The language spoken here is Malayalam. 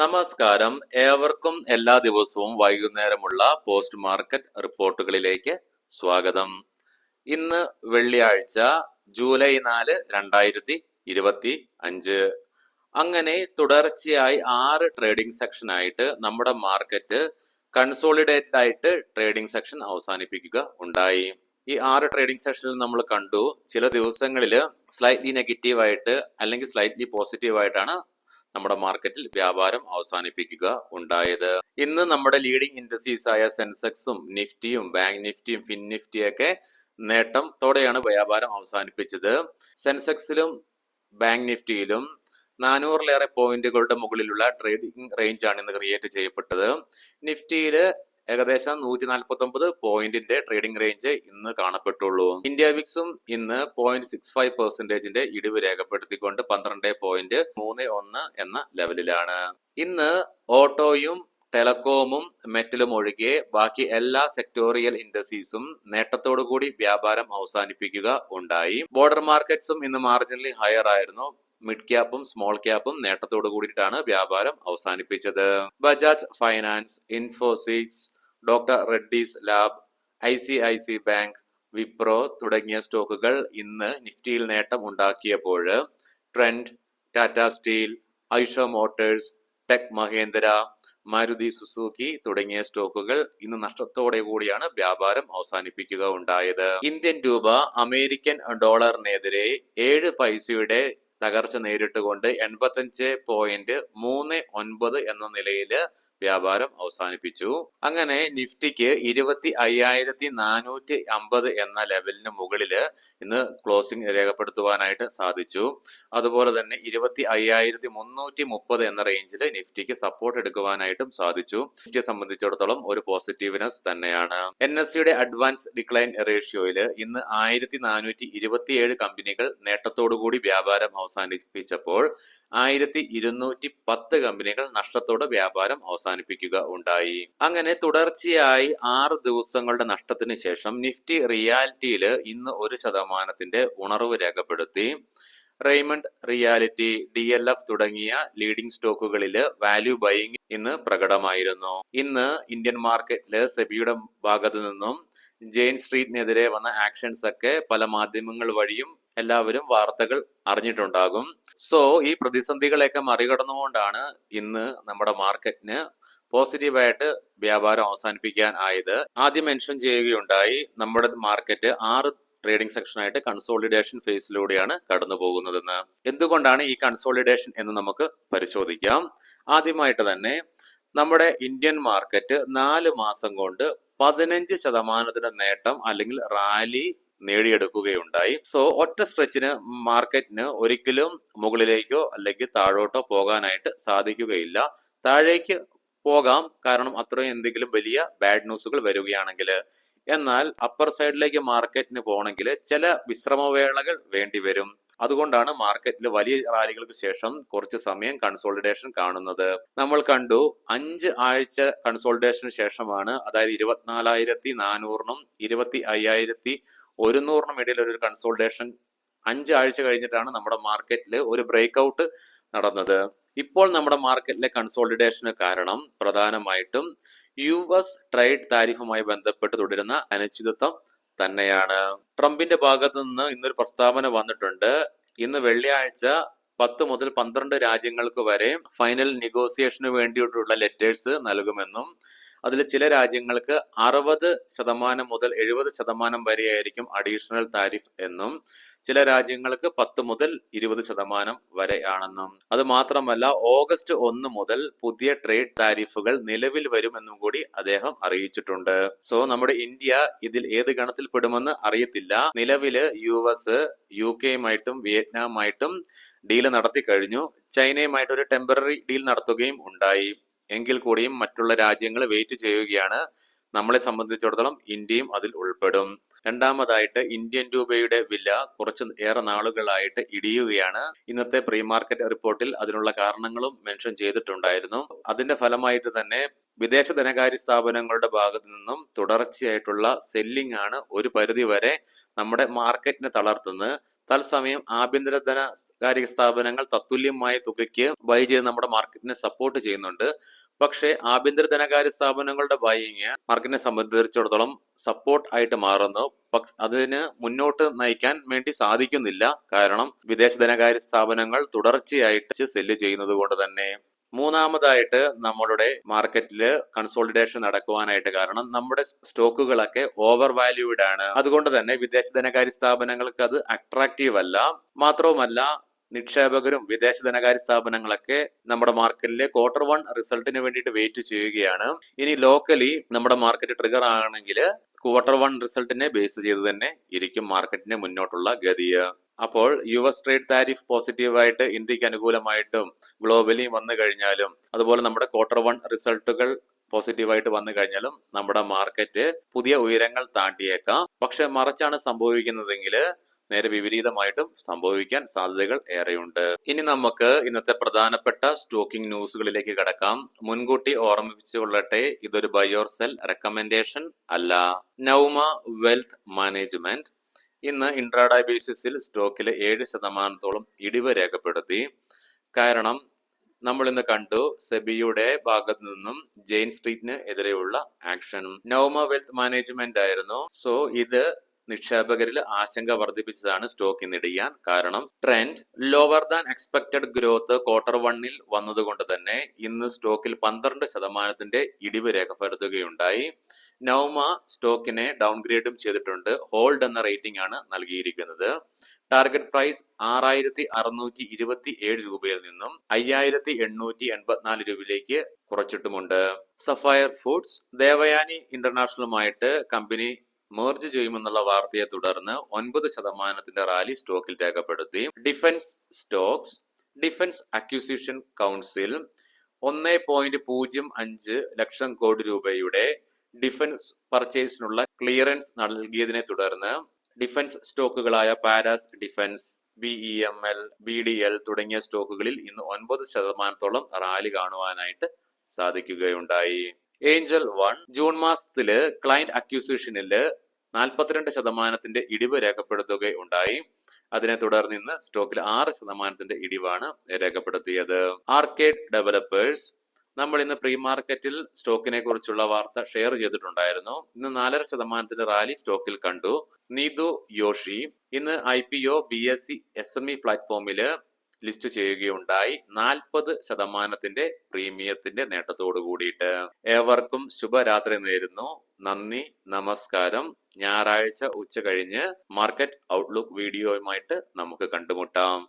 നമസ്കാരം. ഏവർക്കും എല്ലാ ദിവസവും വൈകുന്നേരമുള്ള പോസ്റ്റ് മാർക്കറ്റ് റിപ്പോർട്ടുകളിലേക്ക് സ്വാഗതം. ഇന്ന് വെള്ളിയാഴ്ച ജൂലൈ 4, 2025. അങ്ങനെ തുടർച്ചയായി 6 ട്രേഡിംഗ് സെക്ഷനായിട്ട് നമ്മുടെ മാർക്കറ്റ് കൺസോളിഡേറ്റഡ് ആയിട്ട് ട്രേഡിംഗ് സെക്ഷൻ അവസാനിപ്പിക്കുക ഉണ്ടായി. ഈ 6 ട്രേഡിംഗ് സെഷനിൽ നമ്മൾ കണ്ടു, ചില ദിവസങ്ങളിൽ സ്ലൈറ്റ്ലി നെഗറ്റീവായിട്ട് അല്ലെങ്കിൽ സ്ലൈറ്റ്ലി പോസിറ്റീവായിട്ടാണ് നമ്മുടെ മാർക്കറ്റിൽ വ്യാപാരം അവസാനിപ്പിക്കുക ഉണ്ടായത്. ഇന്ന് നമ്മുടെ ലീഡിംഗ് ഇൻഡസ്ട്രീസ് ആയ സെൻസെക്സും നിഫ്റ്റിയും ബാങ്ക് നിഫ്റ്റിയും ഫിൻ നിഫ്റ്റിയൊക്കെ നേട്ടത്തോടെയാണ് വ്യാപാരം അവസാനിപ്പിച്ചത്. സെൻസെക്സിലും ബാങ്ക് നിഫ്റ്റിയിലും 400-ലേറെ പോയിന്റുകളുടെ മുകളിലുള്ള ട്രേഡിംഗ് റേഞ്ച് ആണ് ഇന്ന് ക്രിയേറ്റ് ചെയ്യപ്പെട്ടത്. നിഫ്റ്റിയിൽ ഏകദേശം 149 പോയിന്റിന്റെ ട്രേഡിംഗ് റേഞ്ച് ഇന്ന് കാണപ്പെട്ടുള്ളൂ. ഇന്ത്യ വിക്സും ഇന്ന് 0.65% ഇടിവ് രേഖപ്പെടുത്തിക്കൊണ്ട് 12.31 എന്ന ലെവലിലാണ്. ഇന്ന് ഓട്ടോയും ടെലകോമും മെറ്റലും ഒഴികെ ബാക്കി എല്ലാ സെക്ടോറിയൽ ഇൻഡസ്ട്രീസും നേട്ടത്തോടുകൂടി വ്യാപാരം അവസാനിപ്പിക്കുക ഉണ്ടായി. ബോർഡർ മാർക്കറ്റ്സും ഇന്ന് മാർജിനലി ഹയർ ആയിരുന്നു. മിഡ് ക്യാപ്പും സ്മോൾ ക്യാപ്പും നേട്ടത്തോടു കൂടിയിട്ടാണ് വ്യാപാരം അവസാനിപ്പിച്ചത്. Bajaj finance, Infosys, doctor Reddy's lab, ICICI bank, Wipro തുടങ്ങിയ സ്റ്റോക്കുകൾ ഇന്ന് നിഫ്റ്റിയിൽ നേട്ടം ഉണ്ടാക്കിയപ്പോൾ Trent, Tata steel, Eicher motors, tech Mahindra, Maruti Suzuki തുടങ്ങിയ സ്റ്റോക്കുകൾ ഇന്ന് നഷ്ടത്തോടെ കൂടിയാണ് വ്യാപാരം അവസാനിപ്പിക്കുക ഉണ്ടായത്. ഇന്ത്യൻ രൂപ അമേരിക്കൻ ഡോളറിനെതിരെ 7 പൈസയുടെ തകർച്ച നേരിട്ടുകൊണ്ട് 85.39 എന്ന നിലയിൽ വ്യാപാരം അവസാനിപ്പിച്ചു. അങ്ങനെ നിഫ്റ്റിക്ക് 25,450 എന്ന ലെവലിന് മുകളിൽ ഇന്ന് ക്ലോസിംഗ് രേഖപ്പെടുത്തുവാനായിട്ട് സാധിച്ചു. അതുപോലെ തന്നെ 25,330 എന്ന റേഞ്ചിൽ നിഫ്റ്റിക്ക് സപ്പോർട്ട് എടുക്കുവാനായിട്ടും സാധിച്ചു. നിഫ്റ്റിയെ സംബന്ധിച്ചിടത്തോളം ഒരു പോസിറ്റീവ്നെസ് തന്നെയാണ്. NSEയുടെ അഡ്വാൻസ് ഡിക്ലൈൻ റേഷ്യോയിൽ ഇന്ന് 1,427 കമ്പനികൾ നേട്ടത്തോടുകൂടി വ്യാപാരം അവസാനിപ്പിച്ചപ്പോൾ 1,210 കമ്പനികൾ നഷ്ടത്തോടെ വ്യാപാരം അവസാനിപ്പിക്കുക ഉണ്ടായി. അങ്ങനെ തുടർച്ചയായി 6 ദിവസങ്ങളുടെ നഷ്ടത്തിന് ശേഷം നിഫ്റ്റി റിയാലിറ്റിയിൽ ഇന്ന് 1% ഉണർവ് രേഖപ്പെടുത്തി. റെയ്മണ്ട് റിയാലിറ്റി, DLF തുടങ്ങിയ ലീഡിംഗ് സ്റ്റോക്കുകളിൽ വാല്യൂ ബൈയിങ് ഇന്ന് പ്രകടമായിരുന്നു. ഇന്ന് ഇന്ത്യൻ മാർക്കറ്റില് സെബിയുടെ ഭാഗത്തു നിന്നും ജെയിൻ സ്ട്രീറ്റിനെതിരെ വന്ന ആക്ഷൻസ് ഒക്കെ പല മാധ്യമങ്ങൾ വഴിയും എല്ലാവരും വാർത്തകൾ അറിഞ്ഞിട്ടുണ്ടാകും. സോ ഈ പ്രതിസന്ധികളെയൊക്കെ മറികടന്നുകൊണ്ടാണ് ഇന്ന് നമ്മുടെ മാർക്കറ്റിന് പോസിറ്റീവായിട്ട് വ്യാപാരം അവസാനിപ്പിക്കാൻ ആയത്. ആദ്യം മെൻഷൻ ചെയ്യുകയുണ്ടായി, നമ്മുടെ മാർക്കറ്റ് 6 ട്രേഡിംഗ് സെക്ഷനായിട്ട് കൺസോളിഡേഷൻ ഫേസിലൂടെയാണ് കടന്നു പോകുന്നതെന്ന്. എന്തുകൊണ്ടാണ് ഈ കൺസോളിഡേഷൻ എന്ന് നമുക്ക് പരിശോധിക്കാം. ആദ്യമായിട്ട് തന്നെ നമ്മുടെ ഇന്ത്യൻ മാർക്കറ്റ് 4 മാസം കൊണ്ട് 15% നേട്ടം അല്ലെങ്കിൽ റാലി നേടിയെടുക്കുകയുണ്ടായി. സോ ഒറ്റ സ്ട്രെച്ചിന് മാർക്കറ്റിന് ഒരിക്കലും മുകളിലേക്കോ അല്ലെങ്കിൽ താഴോട്ടോ പോകാനായിട്ട് സാധിക്കുകയില്ല. താഴേക്ക് പോകാം, കാരണം അത്രയും എന്തെങ്കിലും വലിയ ബാഡ് ന്യൂസുകൾ വരികയാണെങ്കിൽ. എന്നാൽ അപ്പർ സൈഡിലേക്ക് മാർക്കറ്റിന് പോകണമെങ്കിൽ ചില വിശ്രമവേളകൾ വേണ്ടിവരും. അതുകൊണ്ടാണ് മാർക്കറ്റിൽ വലിയ റാലികൾക്ക് ശേഷം കുറച്ച് സമയം കൺസോളിഡേഷൻ കാണുന്നത്. നമ്മൾ കണ്ടു, 5 ആഴ്ച കൺസോളിഡേഷന് ശേഷമാണ്, അതായത് 24,400-നും 25,100-നും ഇടയിൽ ഒരു കൺസോളിഡേഷൻ 5 ആഴ്ച കഴിഞ്ഞിട്ടാണ് നമ്മുടെ മാർക്കറ്റിൽ ഒരു ബ്രേക്ക് ഔട്ട് നടന്നത്. ഇപ്പോൾ നമ്മുടെ മാർക്കറ്റിലെ കൺസോളിഡേഷന് കാരണം പ്രധാനമായിട്ടും US ട്രേഡ് താരിഫുമായി ബന്ധപ്പെട്ട് തുടരുന്ന അനിശ്ചിതത്വം തന്നെയാണ്. ട്രംപിന്റെ ഭാഗത്തു നിന്ന് ഇന്നൊരു പ്രസ്താവന വന്നിട്ടുണ്ട്. ഇന്ന് വെള്ളിയാഴ്ച 10 മുതൽ 12 രാജ്യങ്ങൾക്ക് വരെ ഫൈനൽ നെഗോസിയേഷന് വേണ്ടിയിട്ടുള്ള ലെറ്റേഴ്സ് നൽകുമെന്നും അതിൽ ചില രാജ്യങ്ങൾക്ക് 60% മുതൽ 70% വരെയായിരിക്കും അഡീഷണൽ താരിഫ് എന്നും ചില രാജ്യങ്ങൾക്ക് 10 മുതൽ 20% വരെയാണെന്നും. അത് മാത്രമല്ല, ഓഗസ്റ്റ് 1 മുതൽ പുതിയ ട്രേഡ് താരിഫുകൾ നിലവിൽ വരുമെന്നും കൂടി അദ്ദേഹം അറിയിച്ചിട്ടുണ്ട്. സോ നമ്മുടെ ഇന്ത്യ ഇതിൽ ഏത് ഗണത്തിൽ പെടുമെന്ന് അറിയത്തില്ല. നിലവില് US, UK-യുമായിട്ടും വിയറ്റ്നാമായിട്ടും ഡീല് നടത്തി കഴിഞ്ഞു. ചൈനയുമായിട്ട് ഒരു ടെമ്പററി ഡീൽ നടത്തുകയും ഉണ്ടായി. എങ്കിൽ കൂടിയും മറ്റുള്ള രാജ്യങ്ങൾ വെയിറ്റ് ചെയ്യുകയാണ്. നമ്മളെ സംബന്ധിച്ചിടത്തോളം ഇന്ത്യയും അതിൽ ഉൾപ്പെടും. രണ്ടാമതായിട്ട് ഇന്ത്യൻ രൂപയുടെ വില കുറച്ച് ഏറെ നാളുകളായിട്ട് ഇടിയുകയാണ്. ഇന്നത്തെ പ്രീ മാർക്കറ്റ് റിപ്പോർട്ടിൽ അതിനുള്ള കാരണങ്ങളും മെൻഷൻ ചെയ്തിട്ടുണ്ടായിരുന്നു. അതിന്റെ ഫലമായിട്ട് തന്നെ വിദേശ ധനകാര്യ സ്ഥാപനങ്ങളുടെ ഭാഗത്തു നിന്നും തുടർച്ചയായിട്ടുള്ള സെല്ലിംഗ് ആണ് ഒരു പരിധി വരെ നമ്മുടെ മാർക്കറ്റിനെ തളർത്തുന്നത്. തത്സമയം ആഭ്യന്തര ധനകാര്യ സ്ഥാപനങ്ങൾ തത്തുല്യമായ തുകയ്ക്ക് ബൈ ചെയ്ത് നമ്മുടെ മാർക്കറ്റിനെ സപ്പോർട്ട് ചെയ്യുന്നുണ്ട്. പക്ഷേ ആഭ്യന്തര ധനകാര്യ സ്ഥാപനങ്ങളുടെ ബൈയിങ് മാർക്കറ്റിനെ സംബന്ധിച്ചിടത്തോളം സപ്പോർട്ട് ആയിട്ട് മാറുന്നു. അതിന് മുന്നോട്ട് നയിക്കാൻ വേണ്ടി സാധിക്കുന്നില്ല. കാരണം വിദേശ ധനകാര്യ സ്ഥാപനങ്ങൾ തുടർച്ചയായിട്ട് സെല്ല് ചെയ്യുന്നത് കൊണ്ട് തന്നെ. മൂന്നാമതായിട്ട് നമ്മളുടെ മാർക്കറ്റില് കൺസോളിഡേഷൻ നടക്കുവാനായിട്ട് കാരണം നമ്മുടെ സ്റ്റോക്കുകളൊക്കെ ഓവർ വാല്യൂഡ് ആണ്. അതുകൊണ്ട് തന്നെ വിദേശ ധനകാര്യ സ്ഥാപനങ്ങൾക്ക് അത് അട്രാക്റ്റീവ് അല്ല. മാത്രവുമല്ല നിക്ഷേപകരും വിദേശ ധനകാര്യ സ്ഥാപനങ്ങളൊക്കെ നമ്മുടെ മാർക്കറ്റിലെ Q1 റിസൾട്ടിന് വേണ്ടിയിട്ട് വെയിറ്റ് ചെയ്യുകയാണ്. ഇനി ലോക്കലി നമ്മുടെ മാർക്കറ്റ് ട്രിഗർ ആണെങ്കിൽ Q1 റിസൾട്ടിനെ ബേസ് ചെയ്ത് തന്നെ ഇരിക്കും മാർക്കറ്റിന്റെ മുന്നോട്ടുള്ള ഗതി. അപ്പോൾ US ട്രേഡ് താരിഫ് പോസിറ്റീവായിട്ട് ഇന്ത്യക്ക് അനുകൂലമായിട്ടും ഗ്ലോബലി വന്നു കഴിഞ്ഞാലും അതുപോലെ നമ്മുടെ Q1 റിസൾട്ടുകൾ പോസിറ്റീവായിട്ട് വന്നു കഴിഞ്ഞാലും നമ്മുടെ മാർക്കറ്റ് പുതിയ ഉയരങ്ങൾ താണ്ടിയേക്കാം. പക്ഷെ മറിച്ചാണ് സംഭവിക്കുന്നതെങ്കിൽ നേരെ വിപരീതമായിട്ടും സംഭവിക്കാൻ സാധ്യതകൾ ഏറെയുണ്ട്. ഇനി നമുക്ക് ഇന്നത്തെ പ്രധാനപ്പെട്ട സ്റ്റോക്കിംഗ് ന്യൂസുകളിലേക്ക് കടക്കാം. മുൻകൂട്ടി ഓർമ്മിപ്പിച്ചുകൊള്ളട്ടെ, ഇതൊരു ബൈ ഓർ സെൽ റെക്കമെൻഡേഷൻ അല്ല. നൗമ വെൽത്ത് മാനേജ്മെന്റ് ഇന്ന് ഇൻട്രാഡേ ബേസിസിൽ സ്റ്റോക്കിൽ 7% ഇടിവ് രേഖപ്പെടുത്തി. കാരണം നമ്മൾ ഇന്ന് കണ്ടു സെബിയുടെ ഭാഗത്തു നിന്നും ജെയിൻ സ്ട്രീറ്റിന് എതിരെയുള്ള ആക്ഷൻ. നൗമ വെൽത്ത് മാനേജ്മെന്റ് ആയിരുന്നു. സോ ഇത് നിക്ഷേപകരിൽ ആശങ്ക വർദ്ധിപ്പിച്ചതാണ് സ്റ്റോക്ക് ഇന്ന് ഇടിയാൻ കാരണം. Trend lower than expected growth Q1 വന്നതുകൊണ്ട് തന്നെ ഇന്ന് സ്റ്റോക്കിൽ 12% ഇടിവ് രേഖപ്പെടുത്തുകയുണ്ടായി. നൗമ സ്റ്റോക്കിനെ ഡൗൺഗ്രേഡും ചെയ്തിട്ടുണ്ട്. ഹോൾഡ് എന്ന റേറ്റിംഗ് ആണ് നൽകിയിരിക്കുന്നത്. ടാർഗറ്റ് പ്രൈസ് 6627 രൂപയിൽ നിന്നും 5884 രൂപയിലേക്ക് കുറച്ചിട്ടുമുണ്ട്. സഫയർ ഫുഡ്സ് ദേവയാനി ഇന്റർനാഷണലുമായിട്ട് കമ്പനി മെർജ് ചെയ്യുമെന്നുള്ള വാർത്തയെ തുടർന്ന് 9% റാലി സ്റ്റോക്കിൽ രേഖപ്പെടുത്തി. Defence stocks defence acquisition council 1.05 lakh crore രൂപയുടെ ഡിഫൻസ് പർച്ചേസിനുള്ള ക്ലിയറൻസ് നൽകിയതിനെ തുടർന്ന് ഡിഫൻസ് സ്റ്റോക്കുകളായ പാരാസ് ഡിഫൻസ്, BEML, BDL തുടങ്ങിയ സ്റ്റോക്കുകളിൽ ഇന്ന് 9% റാലി കാണുവാനായിട്ട് സാധിക്കുകയുണ്ടായി. ഏഞ്ചൽ വൺ ജൂൺ മാസത്തില് ക്ലയന്റ് അക്വിസിഷനില് 42% ഇടിവ് രേഖപ്പെടുത്തുകയുണ്ടായി. അതിനെ തുടർന്ന് ഇന്ന് സ്റ്റോക്കിൽ 6% ഇടിവാണ് രേഖപ്പെടുത്തിയത്. ആർക്കേഡ് ഡെവലപ്പേഴ്സ് നമ്മൾ ഇന്ന് പ്രീ മാർക്കറ്റിൽ സ്റ്റോക്കിനെ കുറിച്ചുള്ള വാർത്ത ഷെയർ ചെയ്തിട്ടുണ്ടായിരുന്നു. ഇന്ന് 4% റാലി സ്റ്റോക്കിൽ കണ്ടു. നീതു യോഷി ഇന്ന് IPO BSE SME പ്ലാറ്റ്ഫോമില് ലിസ്റ്റ് ചെയ്യുകയുണ്ടായി. 40% പ്രീമിയത്തിന്റെ നേട്ടത്തോടു കൂടിയിട്ട്. ഏവർക്കും ശുഭരാത്രി നേരുന്നു. നന്ദി, നമസ്കാരം. ഞായറാഴ്ച ഉച്ച കഴിഞ്ഞ് മാർക്കറ്റ് ഔട്ട്ലുക്ക് വീഡിയോയുമായിട്ട് നമുക്ക് കണ്ടുമുട്ടാം.